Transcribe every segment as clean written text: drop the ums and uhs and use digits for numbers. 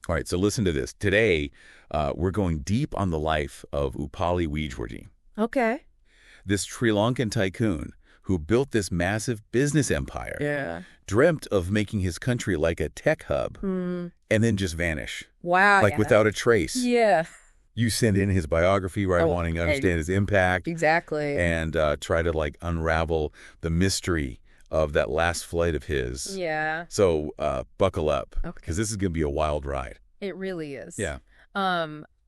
All right, so listen to this. Today, we're going deep on the life of Upali Wijewardene, Okay. this Sri Lankan tycoon who built this massive business empire, Yeah. dreamt of making his country like a tech hub, and then just vanish, Wow. like without a trace. Yeah. You send in his biography, right, Oh, wanting to understand his impact, Exactly. and try to, like, unravel the mystery of that last flight of his. Yeah. So buckle up, Okay. because this is going to be a wild ride. It really is. Yeah.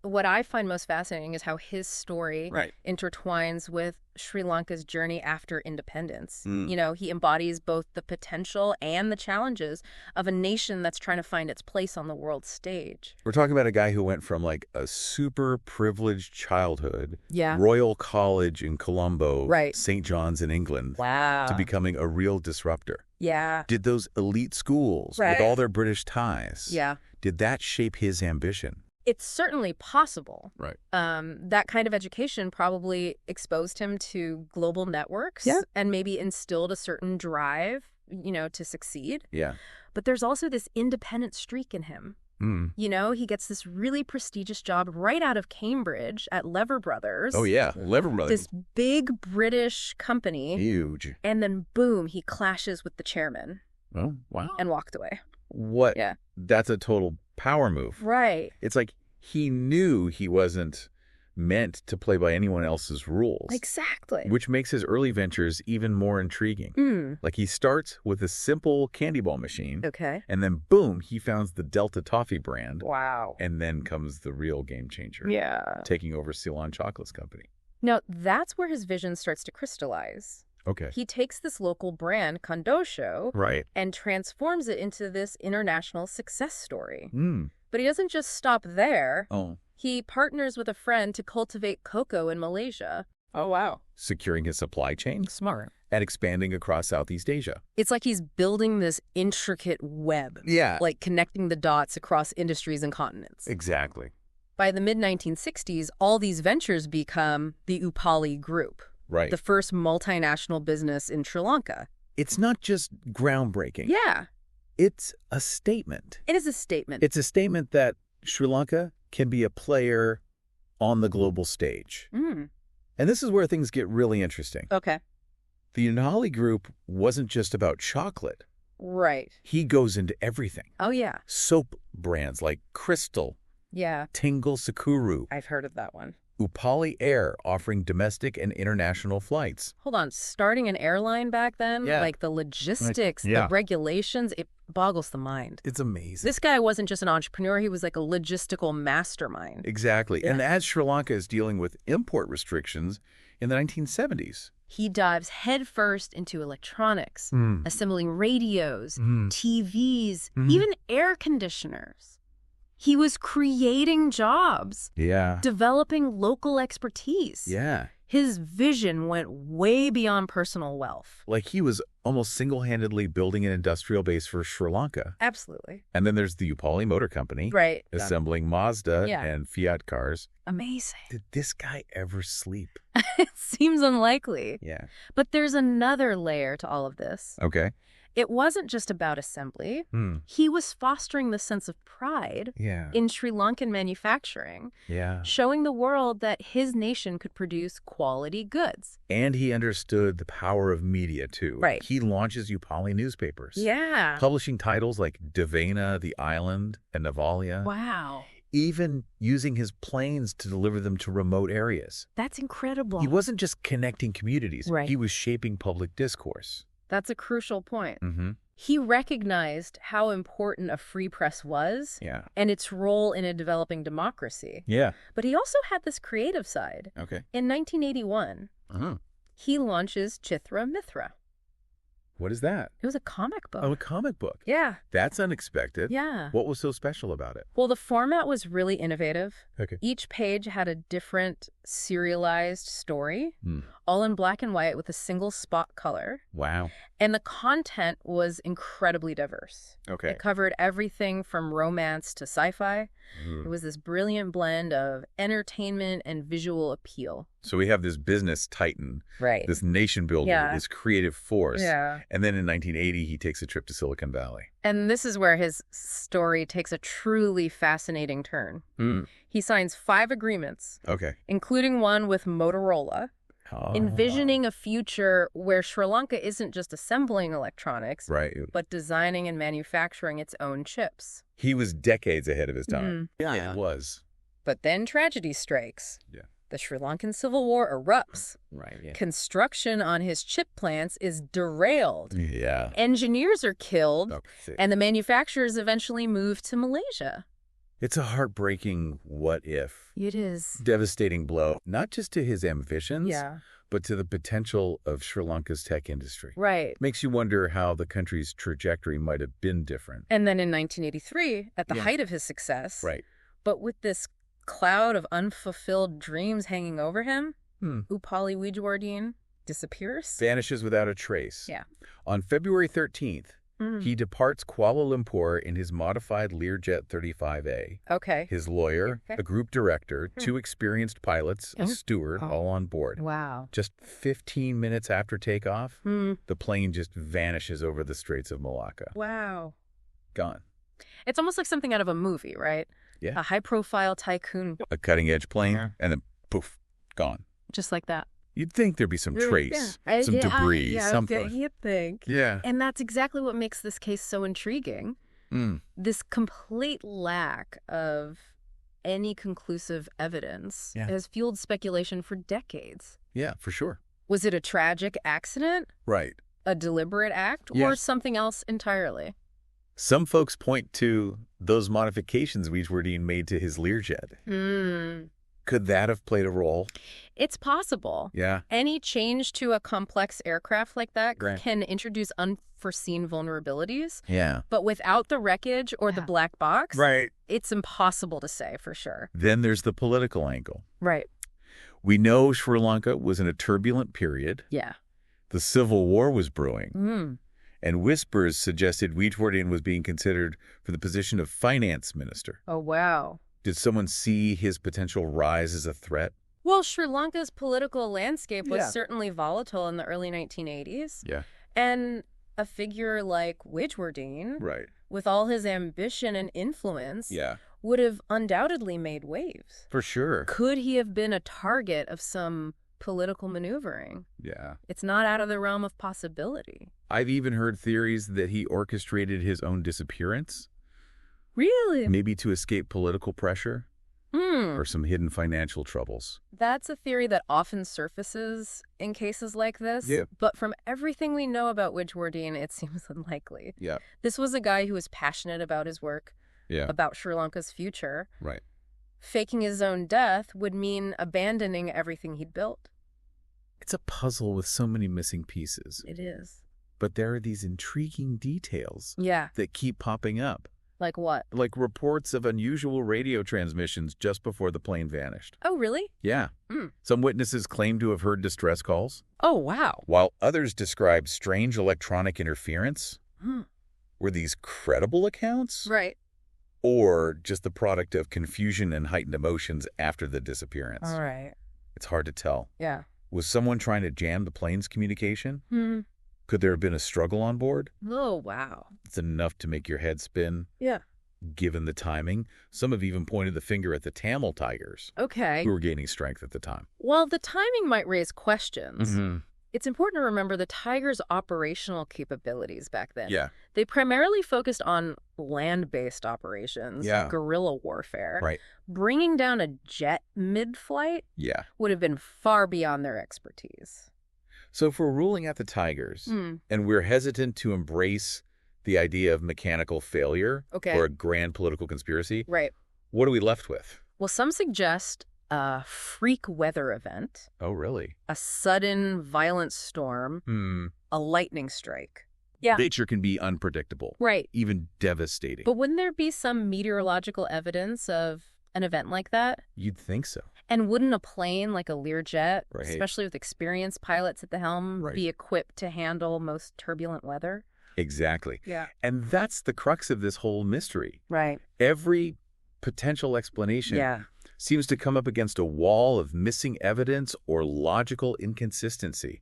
What I find most fascinating is how his story intertwines with Sri Lanka's journey after independence. You know, he embodies both the potential and the challenges of a nation that's trying to find its place on the world stage. We're talking about a guy who went from, like, a super privileged childhood, Yeah. Royal College in Colombo, Right. St. John's in England, Wow. to becoming a real disruptor. Yeah. Did those elite schools, Right. with all their British ties, Yeah. did that shape his ambition? It's certainly possible. Right. That kind of education probably exposed him to global networks Yeah. and maybe instilled a certain drive, you know, to succeed. Yeah. But there's also this independent streak in him. You know, he gets this really prestigious job right out of Cambridge at Lever Brothers. Oh, yeah. Lever Brothers. This big British company. Huge. And then, boom, he clashes with the chairman Oh, wow. and walked away. What? Yeah. That's a total power move. Right. It's like he knew he wasn't meant to play by anyone else's rules. Exactly. Which makes his early ventures even more intriguing. Like, he starts with a simple candy ball machine. Okay. And then, boom, he founds the Delta Toffee brand. Wow. And then comes the real game changer. Yeah. Taking over Ceylon Chocolate's company. Now, that's where his vision starts to crystallize. Okay. He takes this local brand, Kandos, Right. and transforms it into this international success story. Mm. But he doesn't just stop there. Oh. He partners with a friend to cultivate cocoa in Malaysia. Oh, wow. Securing his supply chain Smart. and expanding across Southeast Asia. It's like he's building this intricate web, Yeah. like connecting the dots across industries and continents. Exactly. By the mid-1960s, all these ventures become the Upali Group, Right. the first multinational business in Sri Lanka. It's not just groundbreaking. Yeah, It's a statement. it is a statement. It's a statement that Sri Lanka can be a player on the global stage. Mm. And this is where things get really interesting. Okay. The Upali Group wasn't just about chocolate. Right. He goes into everything. Oh, yeah. Soap brands like Crystal, Yeah, Tingle Sakuru, I've heard of that one. Upali Air offering domestic and international flights. Hold on. Starting an airline back then, Yeah. like the logistics, Yeah. the regulations, it boggles the mind. It's amazing. This guy wasn't just an entrepreneur. He was like a logistical mastermind. Exactly. Yeah. And as Sri Lanka is dealing with import restrictions in the 1970s. He dives headfirst into electronics, Mm. assembling radios, Mm. TVs, Mhm. even air conditioners. He was creating jobs, Yeah. developing local expertise. Yeah. His vision went way beyond personal wealth. Like, he was almost single-handedly building an industrial base for Sri Lanka. Absolutely. And then there's the Upali Motor Company, Right. assembling Mazda Yeah. and Fiat cars. Amazing. Did this guy ever sleep? It seems unlikely. Yeah. But there's another layer to all of this. Okay. It wasn't just about assembly. He was fostering the sense of pride Yeah. in Sri Lankan manufacturing, Yeah. showing the world that his nation could produce quality goods. And he understood the power of media, too. Right. He launches Upali Newspapers. Yeah. Publishing titles like Devena, The Island, and Navalia. Wow. Even using his planes to deliver them to remote areas. That's incredible. He wasn't just connecting communities. Right. He was shaping public discourse. That's a crucial point. Mm-hmm. He recognized how important a free press was Yeah. and its role in a developing democracy. Yeah. But he also had this creative side. Okay. In 1981, he launches Chitra Mithra. What is that? It was a comic book. Oh, a comic book. Yeah. That's unexpected. Yeah. What was so special about it? Well, the format was really innovative. Okay. Each page had a different serialized story, Hmm. all in black and white with a single spot color. Wow. And the content was incredibly diverse. Okay. It covered everything from romance to sci-fi. It was this brilliant blend of entertainment and visual appeal. So we have this business titan, Right. this nation builder, Yeah. this creative force. Yeah. And then in 1980, he takes a trip to Silicon Valley. And this is where his story takes a truly fascinating turn. He signs 5 agreements, including one with Motorola, envisioning a future where Sri Lanka isn't just assembling electronics, but designing and manufacturing its own chips. He was decades ahead of his time. Yeah, he was. But then tragedy strikes. The Sri Lankan Civil War erupts. Construction on his chip plants is derailed. Engineers are killed, and the manufacturers eventually move to Malaysia. It's a heartbreaking what if. It is. Devastating blow, not just to his ambitions, but to the potential of Sri Lanka's tech industry. Makes you wonder how the country's trajectory might have been different. And then in 1983, at the height of his success, but with this cloud of unfulfilled dreams hanging over him, Upali Wijewardene disappears. Vanishes without a trace. On February 13th, he departs Kuala Lumpur in his modified Learjet 35A. His lawyer, a group director, 2 experienced pilots, a steward, all on board. Just 15 minutes after takeoff, the plane just vanishes over the Straits of Malacca. Gone. It's almost like something out of a movie, right? A high-profile tycoon. A cutting-edge plane, and then poof, gone. Just like that. You'd think there'd be some trace, some debris, something. You'd think. And that's exactly what makes this case so intriguing. This complete lack of any conclusive evidence has fueled speculation for decades. For sure. Was it a tragic accident? A deliberate act? Or something else entirely? Some folks point to those modifications Wijewardene made to his Learjet. Could that have played a role? It's possible. Any change to a complex aircraft like that can introduce unforeseen vulnerabilities. But without the wreckage or the black box, it's impossible to say for sure. Then there's the political angle. We know Sri Lanka was in a turbulent period. The Civil War was brewing. And whispers suggested Wijewardene was being considered for the position of finance minister. Did someone see his potential rise as a threat? Well, Sri Lanka's political landscape was certainly volatile in the early 1980s. And a figure like Wijewardene, with all his ambition and influence, would have undoubtedly made waves. For sure. Could he have been a target of some political maneuvering? It's not out of the realm of possibility. I've even heard theories that he orchestrated his own disappearance. Really? Maybe to escape political pressure or some hidden financial troubles. That's a theory that often surfaces in cases like this. But from everything we know about Wijewardene, it seems unlikely. This was a guy who was passionate about his work, about Sri Lanka's future. Faking his own death would mean abandoning everything he'd built. It's a puzzle with so many missing pieces. It is. But there are these intriguing details that keep popping up. Like what? Like reports of unusual radio transmissions just before the plane vanished. Oh, really? Some witnesses claim to have heard distress calls. Oh, wow. While others describe strange electronic interference. Were these credible accounts? Or just the product of confusion and heightened emotions after the disappearance? It's hard to tell. Was someone trying to jam the plane's communication? Could there have been a struggle on board? Oh, wow. It's enough to make your head spin. Given the timing, some have even pointed the finger at the Tamil Tigers. Who were gaining strength at the time. Well, the timing might raise questions. It's important to remember the Tigers' operational capabilities back then. They primarily focused on land-based operations, guerrilla warfare. Bringing down a jet mid-flight would have been far beyond their expertise. So if we're ruling out the Tigers, and we're hesitant to embrace the idea of mechanical failure or a grand political conspiracy, what are we left with? Well, some suggest a freak weather event. Oh, really? A sudden violent storm. A lightning strike. Nature can be unpredictable. Even devastating. But wouldn't there be some meteorological evidence of an event like that? You'd think so. And wouldn't a plane like a Learjet, especially with experienced pilots at the helm, be equipped to handle most turbulent weather? Exactly. And that's the crux of this whole mystery. Every potential explanation seems to come up against a wall of missing evidence or logical inconsistency.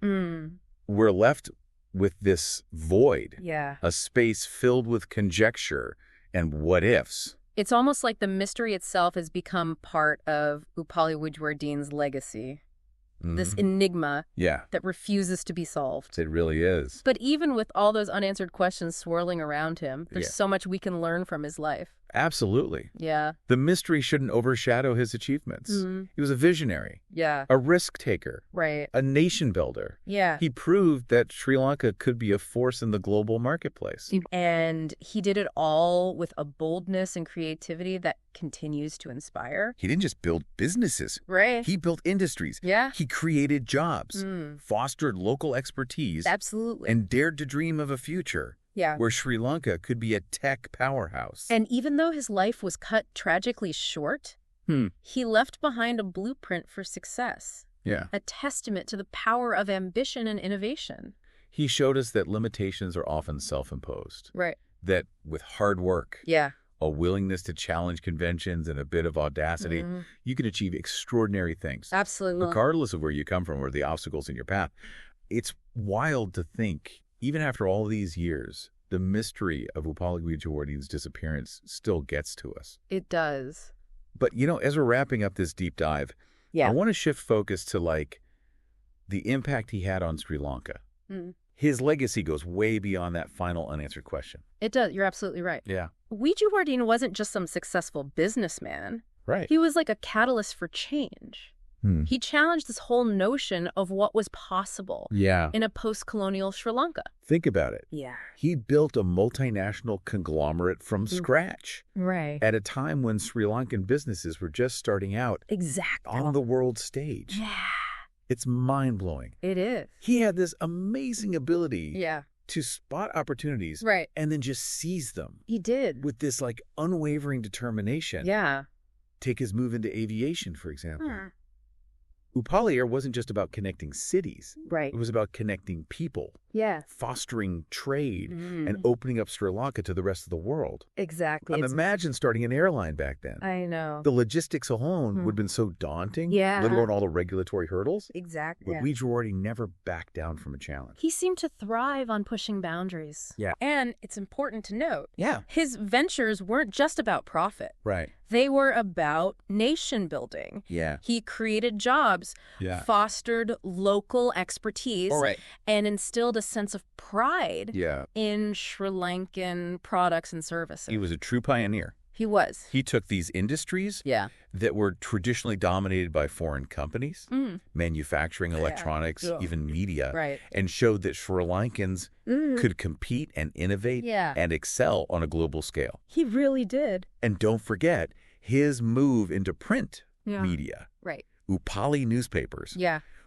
We're left with this void. Yeah. A space filled with conjecture and what-ifs. It's almost like the mystery itself has become part of Upali Wijewardene's legacy. This enigma that refuses to be solved. It really is. But even with all those unanswered questions swirling around him, there's so much we can learn from his life. Absolutely. Yeah. The mystery shouldn't overshadow his achievements. He was a visionary. Yeah. A risk taker. Right. A nation builder. Yeah. He proved that Sri Lanka could be a force in the global marketplace. And he did it all with a boldness and creativity that continues to inspire. He didn't just build businesses. Right. He built industries. Yeah. He created jobs, fostered local expertise. Absolutely. And dared to dream of a future. Yeah. Where Sri Lanka could be a tech powerhouse. And even though his life was cut tragically short, he left behind a blueprint for success. Yeah. A testament to the power of ambition and innovation. He showed us that limitations are often self-imposed. Right. That with hard work, a willingness to challenge conventions and a bit of audacity, you can achieve extraordinary things. Absolutely. Regardless of where you come from or the obstacles in your path. It's wild to think, even after all these years, the mystery of Upali Wijewardene's disappearance still gets to us. It does. But, as we're wrapping up this deep dive, I want to shift focus to, the impact he had on Sri Lanka. His legacy goes way beyond that final unanswered question. It does. You're absolutely right. Yeah. Wijewardene wasn't just some successful businessman. Right. He was like a catalyst for change. He challenged this whole notion of what was possible in a post-colonial Sri Lanka. Think about it. Yeah. He built a multinational conglomerate from scratch. Right. At a time when Sri Lankan businesses were just starting out. Exactly. On the world stage. Yeah. It's mind-blowing. It is. He had this amazing ability Yeah. to spot opportunities right. and then just seize them. He did. With this unwavering determination. Yeah. Take his move into aviation, for example. Upali Air wasn't just about connecting cities. Right. It was about connecting people. Yeah. Fostering trade and opening up Sri Lanka to the rest of the world. Exactly. Imagine starting an airline back then. I know. The logistics alone would have been so daunting. Yeah. Let alone all the regulatory hurdles. Exactly. But Wijewardene never backed down from a challenge. He seemed to thrive on pushing boundaries. Yeah. And it's important to note. Yeah. His ventures weren't just about profit. Right. They were about nation building. Yeah. He created jobs, fostered local expertise, and instilled a sense of pride in Sri Lankan products and services. He was a true pioneer. He was. He took these industries that were traditionally dominated by foreign companies, manufacturing, electronics, even media, and showed that Sri Lankans could compete and innovate and excel on a global scale. He really did. And don't forget his move into print media. Right. Upali Newspapers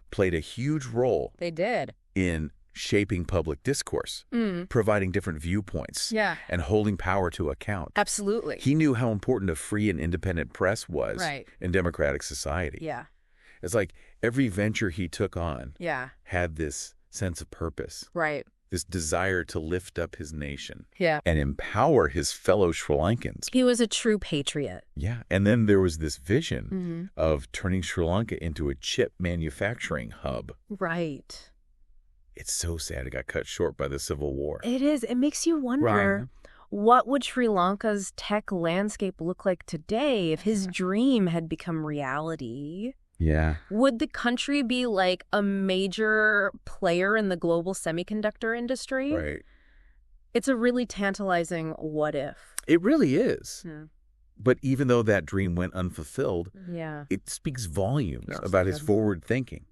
played a huge role. They did. In shaping public discourse, providing different viewpoints, and holding power to account. Absolutely. He knew how important a free and independent press was in democratic society. Yeah. It's like every venture he took on had this sense of purpose. Right. This desire to lift up his nation. Yeah. And empower his fellow Sri Lankans. He was a true patriot. Yeah. And then there was this vision of turning Sri Lanka into a chip manufacturing hub. Right. It's so sad it got cut short by the Civil War. It is. It makes you wonder, what would Sri Lanka's tech landscape look like today if his dream had become reality? Yeah. Would the country be like a major player in the global semiconductor industry? Right. It's a really tantalizing what if. It really is. Yeah. But even though that dream went unfulfilled, it speaks volumes about his forward thinking.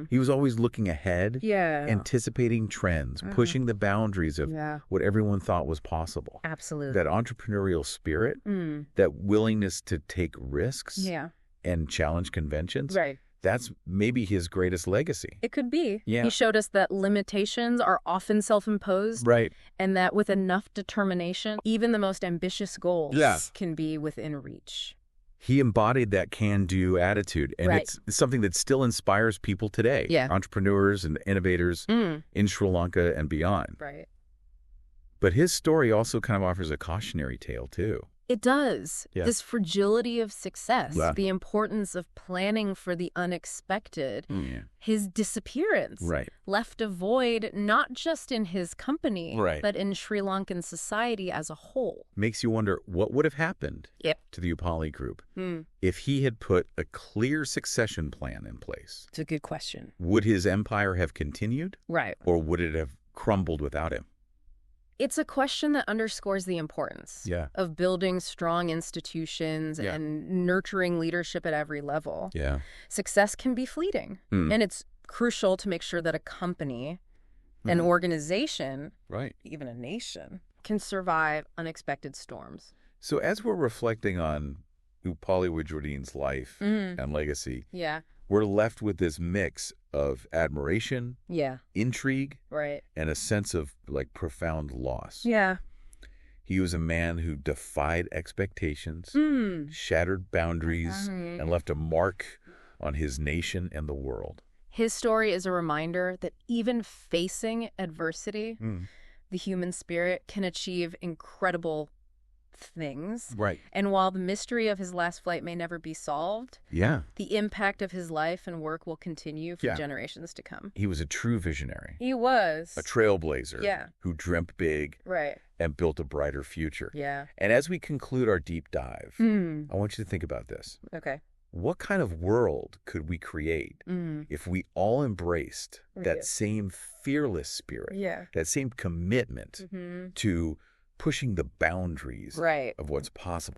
He was always looking ahead, anticipating trends, pushing the boundaries of what everyone thought was possible. Absolutely. That entrepreneurial spirit, that willingness to take risks and challenge conventions, that's maybe his greatest legacy. It could be. Yeah. He showed us that limitations are often self-imposed. Right. And that with enough determination, even the most ambitious goals can be within reach. He embodied that can-do attitude, and it's something that still inspires people today, entrepreneurs and innovators in Sri Lanka and beyond. Right. But his story also kind of offers a cautionary tale, too. It does. Yeah. This fragility of success, the importance of planning for the unexpected, his disappearance left a void not just in his company, but in Sri Lankan society as a whole. Makes you wonder what would have happened to the Upali Group if he had put a clear succession plan in place. It's a good question. Would his empire have continued? Right. Or would it have crumbled without him? It's a question that underscores the importance of building strong institutions and nurturing leadership at every level. Yeah. Success can be fleeting, and it's crucial to make sure that a company, an organization, even a nation, can survive unexpected storms. So as we're reflecting on Upali Wijewardene's life and legacy, we're left with this mix of admiration, intrigue, and a sense of profound loss. Yeah. He was a man who defied expectations, shattered boundaries, and left a mark on his nation and the world. His story is a reminder that even facing adversity, the human spirit can achieve incredible things. And while the mystery of his last flight may never be solved, the impact of his life and work will continue for generations to come. He was a true visionary. He was. A trailblazer who dreamt big and built a brighter future. And as we conclude our deep dive, I want you to think about this. Okay. What kind of world could we create if we all embraced that same fearless spirit, that same commitment to pushing the boundaries of what's possible?